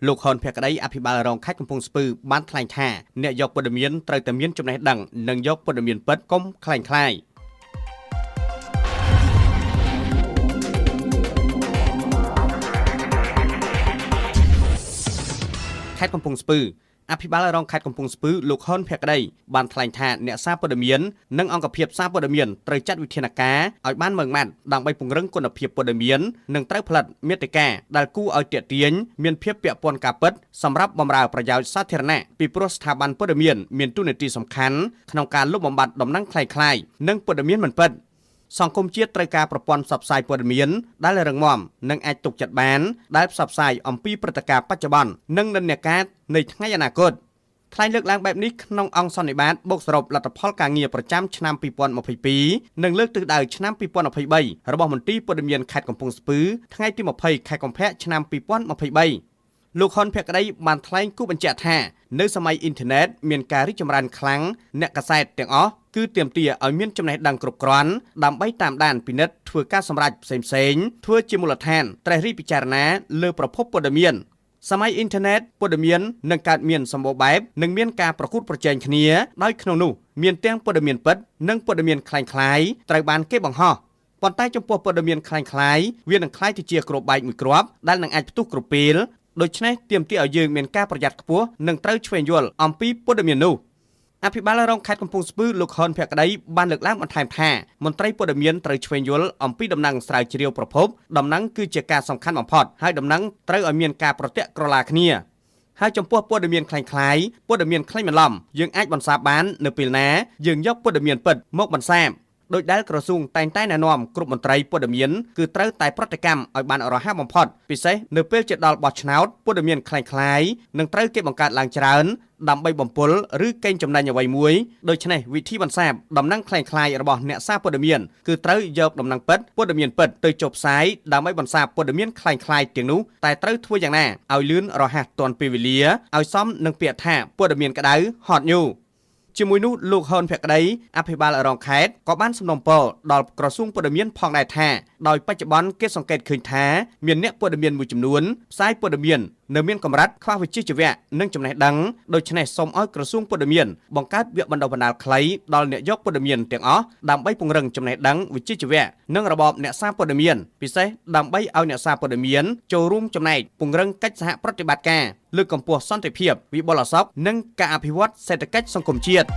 លោកហ៊ុនភក្តីអភិបាលរងខេត្តកំពង់ស្ពឺបានថ្លែងថាអ្នកយកព័ត៌មានត្រូវតែមានចំណេះដឹងនិងយកព័ត៌មានពិតកុំខ្លែងខ្លាយខេត្តកំពង់ស្ពឺអភិបាលរងខេត្តកំពង់ស្ពឺលោកហ៊ុនភក្តីបានថ្លែងថាអ្នកសារព័ត៌មាននិងអង្គភាពសារព័ត៌មានត្រូវចាត់វិធានការឲ្យបានម៉ឺងម៉ាត់ដើម្បីពង្រឹងគុណភាពព័ត៌មាននិងត្រូវផលិតមាតិកាដែលគួរឲ្យទាក់ទាញមានភាពពាក់ព័ន្ធការពិតសម្រាប់បម្រើប្រយោជន៍សាធារណៈពីព្រោះស្ថាប័នព័ត៌មានមានតួនាទីសំខាន់ក្នុងការលុបបំបាត់ដំណឹងខ្លាំងៗនិងព័ត៌មានមិនពិតសង្គមជាតិត្រូវការប្រព័ន្ធផ្សព្វផ្សាយព័ត៌មានដែលរឹងមាំនិងអាចទុកចិត្តបានដែលផ្សព្វផ្សាយអំពីព្រឹត្តិការណ៍បច្ចុប្បន្ននិងនិន្នាការនៃថ្ងៃអនាគតថ្លែងលើកឡើងបែបនេះក្នុងអង្គសន្និបាតបូកសរុបលទ្ធផលការងារប្រចាំឆ្នាំ2022និងលើកទិសដៅឆ្នាំ2023របស់មន្ទីរព័ត៌មានខេត្តកំពង់ស្ពឺថ្ងៃទី20ខែកុម្ភៈឆ្នាំ2023លោកហ៊ុនភក្តីបានថ្លែងគូបញ្ជាក់ថានៅសម័យអ៊ីនធឺណិតមានការរីកចម្រើនខ្លាំងអ្នកកាសែតទាំងអស់គឺទាមទារឲ្យមានចំណេះដឹងគ្រប់គ្រាន់ដើម្បីតាមដានពិនិត្យធ្វើការសម្រេចផ្សេងៗធ្វើជាមូលដ្ឋានត្រិះរិះពិចារណាលើប្រភពព័ត៌មានសម័យអ៊ីនធឺណិតព័ត៌មាននឹងកើតមានសម្បូរបែបនិងមានការប្រកួតប្រជែងគ្នាដោយក្នុងនោះមានទាំងព័ត៌មានពិតនិងព័ត៌មានคล้ายៗត្រូវបានគេបង្ហោះប៉ុន្តែចំពោះព័ត៌មានคล้ายៗវានឹងคล้ายទៅជាគ្រាប់បែកមួយគ្រាប់ដែលនឹងអាចផ្ទុះគ្រប់ពេលដូច្នេះទាមទារឲ្យយើងមានការប្រយ័ត្នខ្ពស់និងត្រូវឆ្វេងយល់អំពីព័ត៌មាននោះអភិបាលរងខេត្តកំពង់ស្ពឺលោកហ៊ុនភក្តីបានលើកឡើងបន្ថែមថាមន្ត្រីព័ត៌មានត្រូវឆ្វេងយល់អំពីដំណឹងស្រាវជ្រាវប្រភពដំណឹងគឺជាការសំខាន់បំផុតហើយដំណឹងត្រូវឲ្យមានការប្រតិក្រឡាគ្នាហើយចំពោះព័ត៌មានคล้ายៗព័ត៌មានក្លែងបន្លំយើងអាចបន្សាបបាននៅពេលណាយើងយកព័ត៌មានពិតមកបន្សាបដោយដែលក្រសួងតែងតែណែនាំគ្រប់មន្ត្រីព័ត៌មានគឺត្រូវតែប្រតិកម្មឲ្យបានរហ័សបំផុតពិសេសនៅពេលជិតដល់បោះឆ្នោតព័ត៌មានคล้ายៗនឹងត្រូវគេបង្កើតឡើងច្រើនដើម្បីបំពុលឬកេងចំណេញអ្វីមួយដូច្នេះវិធីបន្សាបដំណឹងคล้ายៗរបស់អ្នកសារព័ត៌មានគឺត្រូវយកដំណឹងពិតព័ត៌មានពិតទៅចុះផ្សាយដើម្បីបន្សាបព័ត៌មានคล้ายៗទាំងនោះតែត្រូវធ្វើយ៉ាងណាឲ្យលឿនរហ័សទាន់ពេលវេលាឲ្យសមនឹងពាក្យថាព័ត៌មានក្តៅ hot newsជាមួយនោះលោកហ៊ុនភក្តីអភិបាលរងខេត្តក៏បានសំណូមពរដល់ក្រសួងព័ត៌មានផងដែរថាដោយបច្ចុប្បន្នគេសង្កេតឃើញថាមានអ្នកព័ត៌មានមួយចំនួនផ្សាយព័ត៌មាននៅមានកម្រិតខ្វះវិជ្ជាជីវៈនិងចំណេះដឹងដូច្នេះសូមឲ្យក្រសួងព័ត៌មានបង្កើតវគ្គបណ្ដុះបណ្ដាលខ្លីដល់អ្នកយកព័ត៌មានទាំងអស់ដើម្បីពង្រឹងចំណេះដឹងវិជ្ជាជីវៈនិងរបបអ្នកសារព័ត៌មានពិសេសដើម្បីឲ្យអ្នកសារព័ត៌មានចូលរួមចំណែកពង្រឹងកិច្ចសហប្រតិបត្តិការលើកកម្ពស់សន្តិភាពវិបុលសុខនិងការអភិវឌ្ឍសេដ្ឋកិច្ចសង្គមជាតិ